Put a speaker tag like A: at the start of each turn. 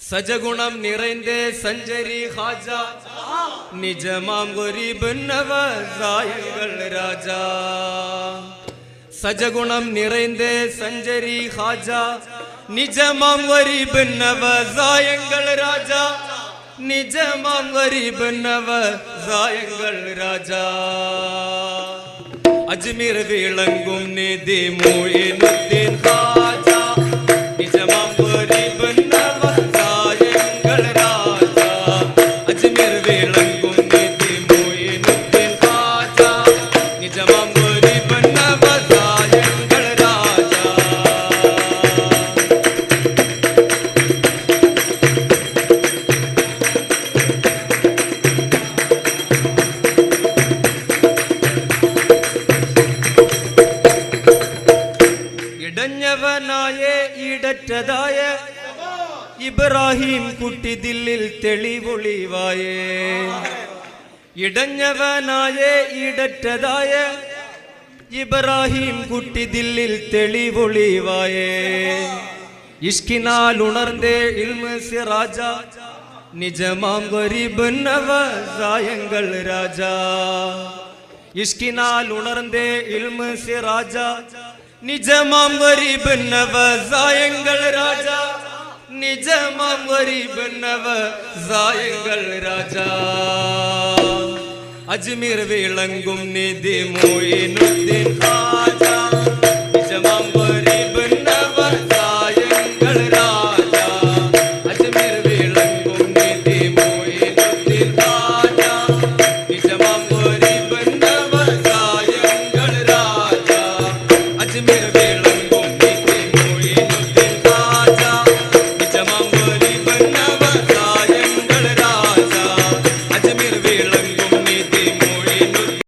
A: சஜகுணம் நிறைந்தே சஞ்சரி ஹாஜா நிஜமாம் கரீப் நவாயங்கள் ராஜா சஜகுணம் நிறைந்தே சஞ்சரி ஹாஜா நிஜமாம் கரீப் நவாயங்கள் ராஜா நிஜமாம் கரீப் நவாயங்கள் ராஜா அஜ்மீர் விளங்கும் நிதி மொயினுத்தீன் ஹாஜா நிஜமாம் கரீப் நவாயங்கள் ராஜா அஜ்மீர் விளங்கும் நிதி மொயினுத்தீன் ஹாஜா நிஜமாம் கரீப் நவாயங்கள் ராஜா ഇടഞ്ഞവനായ ഇടറ്റതായ ഇബ്രാഹിം കുട്ടി ദില്ലിൽ തെളിവൊളിവായേ ഇടഞ്ഞവനായ ഇടറ്റതായ ഇബ്രാഹിം കുട്ടി ദില്ലിൽ തെളിവൊളിവായേ ഇഷ്കിനാൽ ഉണർന്നേ ഇൽമ സിറാജ നിജമാം ഗരീബ് നവായങ്ങൾ രാജാ ഇഷ്കിനാൽ ഉണർന്നേ ഇൽമ സിറാജ நிஜமாம் கரீப் நவாயங்கள் ராஜா நிஜமாம் கரீப் நவாயங்கள் ராஜா அஜ்மீர் விளங்கும் நிதி மொயினுத்தீன்